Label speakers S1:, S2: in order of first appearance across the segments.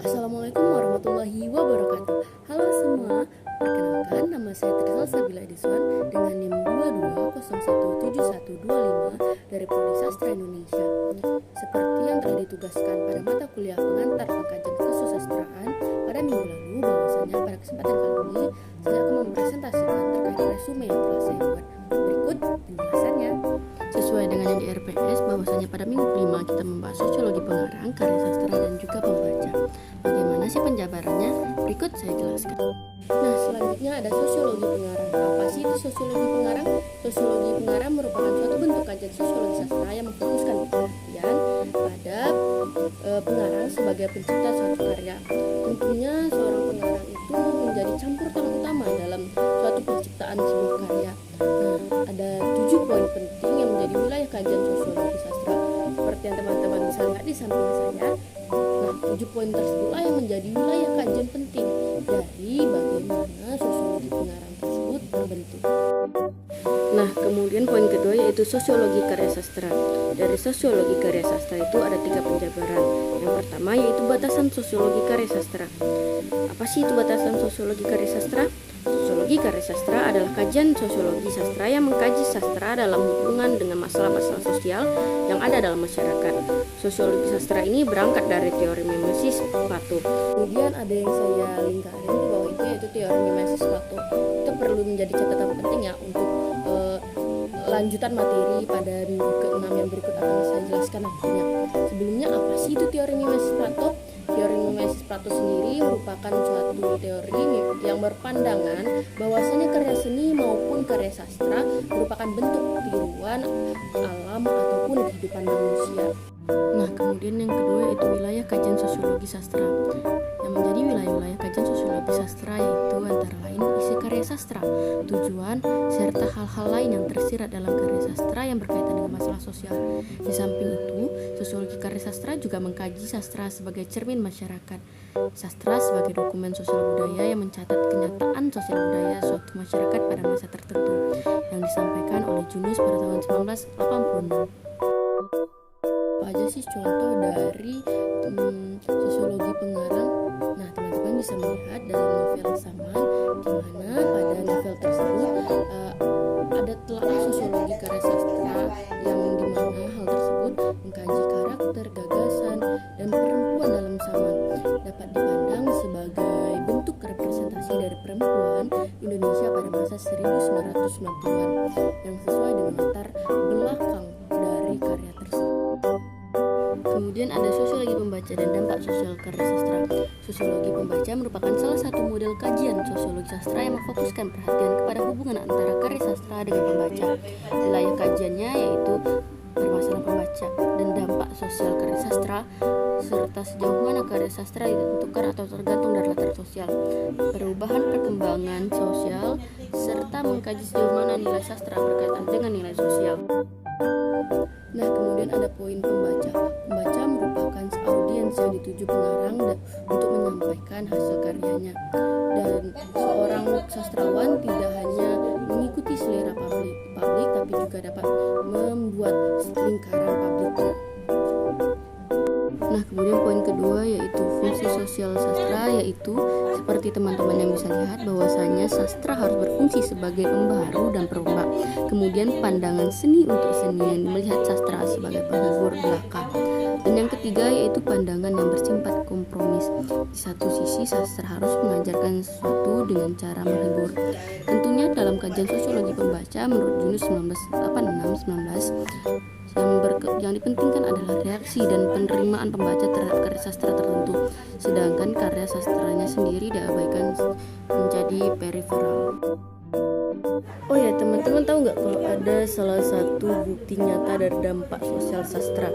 S1: Assalamualaikum warahmatullahi wabarakatuh. Halo semua, perkenalkan nama saya Trisal Sabila Edison dengan NIM 22017125 dari Prodi Sastra Indonesia. Seperti yang telah ditugaskan pada mata kuliah pengantar pengkajian kesusastraan pada minggu lalu, bahwasanya pada kesempatan kali ini saya akan mempresentasikan terkait resume yang telah saya buat. Berikut penjelasannya. Sesuai dengan yang di RPS, bahwasanya pada minggu kelima kita membahas sosiologi pengarang, karya sastra dan juga pembaca. Bagaimana sih penjabarannya? Berikut saya jelaskan. Nah, selanjutnya ada sosiologi pengarang. Apa sih itu sosiologi pengarang? Sosiologi pengarang merupakan suatu bentuk kajian sosiologi sastra yang memfokuskan perhatian pada pengarang sebagai pencipta suatu karya. Tentunya seorang pengarang itu menjadi campur tangan utama dalam suatu penciptaan sebuah karya. Nah, ada 7 poin penting yang menjadi wilayah kajian sosiologi sastra. Seperti yang teman-teman bisa lihat di samping saya. Nah, 7 poin tersebutlah yang menjadi wilayah kajian penting dari bagaimana sosiologi pengarang tersebut terbentuk. Nah, kemudian poin kedua yaitu sosiologi karya sastra. Dari sosiologi karya sastra itu ada 3 penjabaran. Yang pertama yaitu batasan sosiologi karya sastra. Apa sih itu batasan sosiologi karya sastra? Sosiologi karya sastra adalah kajian sosiologi sastra yang mengkaji sastra dalam hubungan dengan masalah-masalah sosial yang ada dalam masyarakat. Sosiologi sastra ini berangkat dari teori mimesis Plato. Kemudian ada yang saya lingkarin di bawah itu yaitu teori mimesis Plato. Itu perlu menjadi catatan penting ya untuk lanjutan materi pada minggu ke-6 yang berikut akan saya jelaskan nantinya. Sebelumnya apa sih itu teori mimesis Plato? Teori mimesis Plato sendiri merupakan suatu teori yang berpandangan bahwasanya karya seni maupun karya sastra merupakan bentuk tiruan alam ataupun kehidupan manusia. Nah, kemudian yang kedua yaitu wilayah kajian sosiologi sastra. Yang menjadi wilayah-wilayah kajian sosiologi sastra yaitu antara lain isi karya sastra, tujuan, serta hal-hal lain yang tersirat dalam karya sastra yang berkaitan dengan masalah sosial. Di samping itu, sosiologi karya sastra juga mengkaji sastra sebagai cermin masyarakat. Sastra sebagai dokumen sosial budaya yang mencatat kenyataan sosial budaya suatu masyarakat pada masa tertentu yang disampaikan oleh Junus pada tahun 1986. Apa aja sih contoh dari sosiologi pengarang? Nah, teman-teman bisa melihat dalam novel Saman, di mana pada novel tersebut ada telaah sosiologi karya sastra yang dimana hal tersebut mengkaji karakter, gagasan, dan perempuan dalam Saman dapat dipandang sebagai bentuk representasi dari perempuan Indonesia pada masa 1990-an yang sesuai dengan latar belakang dari karya tersebut. Kemudian ada sosiologi pembaca dan dampak sosial karya sastra. Sosiologi pembaca merupakan salah satu model kajian sosiologi sastra yang memfokuskan perhatian kepada hubungan antara karya sastra dengan pembaca. Wilayah kajiannya yaitu permasalahan pembaca dan dampak sosial karya sastra, serta sejauh mana karya sastra ditentukan atau tergantung dari latar sosial, perubahan perkembangan sosial, serta mengkaji sejauh mana nilai sastra berkaitan dengan nilai sosial. Nah, kemudian ada poin pembaca. Pembaca merupakan audiens yang dituju pengarang untuk menyampaikan hasil karyanya. Dan seorang sastrawan tidak hanya mengikuti selera publik, tapi juga dapat membuat lingkaran publik. Nah, kemudian poin kedua yaitu fungsi sosial sastra, yaitu seperti teman-teman yang bisa lihat bahwasanya sastra harus berfungsi sebagai pembaharu dan perombak. Kemudian pandangan seni untuk seni yang melihat sastra sebagai penghibur belaka. Dan yang ketiga yaitu pandangan yang bersifat kompromis. Di satu sisi sastra harus mengajarkan sesuatu dengan cara menghibur. Tentunya dalam kajian sosiologi pembaca menurut Junus 1986-19 yang dipentingkan adalah reaksi dan penerimaan pembaca terhadap karya sastra tertentu, sedangkan karya sastranya sendiri diabaikan menjadi periferal. Oh ya, teman-teman tahu nggak kalau ada salah satu bukti nyata dari dampak sosial sastra,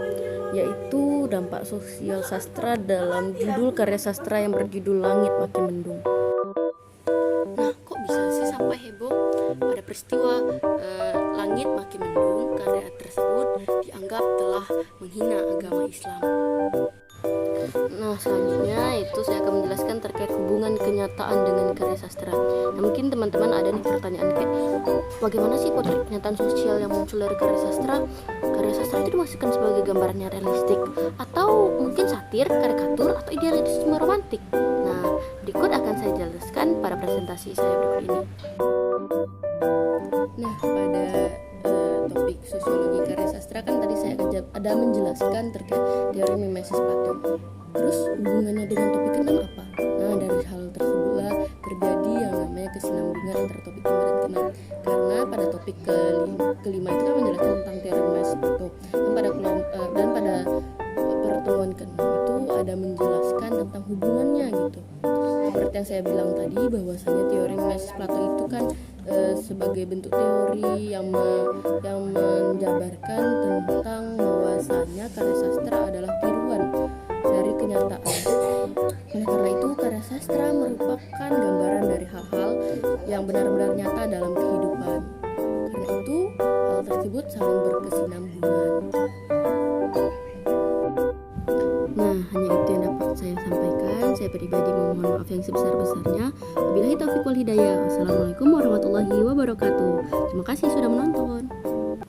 S1: yaitu dampak sosial sastra dalam judul karya sastra yang berjudul Langit Makin Mendung. Nah, kok bisa sih sampai heboh pada peristiwa Langit Makin Mendung? Karya tersebut dianggap telah menghina agama Islam. Nah, selanjutnya itu saya akan menjelaskan terkait hubungan kenyataan dengan karya sastra. Nah, mungkin teman-teman ada nih pertanyaan kayak, bagaimana sih potret kenyataan sosial yang muncul dari karya sastra? Karya sastra itu dimaksudkan sebagai gambarannya realistik, atau mungkin satir, karikatur, atau idealisme romantik. Nah, berikut akan saya jelaskan pada presentasi saya berikut ini. Nah, pada topik sosiologi karya sastra kan tadi saya ada menjelaskan terkait teori mimesis Plato. Terus hubungannya dengan topik ke-6 apa? Nah, dari hal tersebutlah terjadi yang namanya kesinambungan antara topik 5 dan ke-6. Karena pada topik kelima itu kan menjelaskan tentang teori mimesis Plato. Dan pada pertemuan ke-6 itu ada menjelaskan tentang hubungannya gitu. Seperti yang saya bilang tadi, bahwasanya teori mimesis Plato itu kan sebagai bentuk teori yang menjabarkan tentang bahwasanya karya sastra adalah tiruan dari kenyataan. Nah, karena itu karya sastra merupakan gambaran dari hal-hal yang benar-benar nyata dalam kehidupan. Karena itu hal tersebut saling berkesinambungan. Nah, hanya itu yang dapat saya sampaikan. Saya pribadi memohon maaf yang sebesar-besarnya. Wabillahi taufiq wal hidayah. Wassalamualaikum warahmatullahi wabarakatuh. Terima kasih sudah menonton.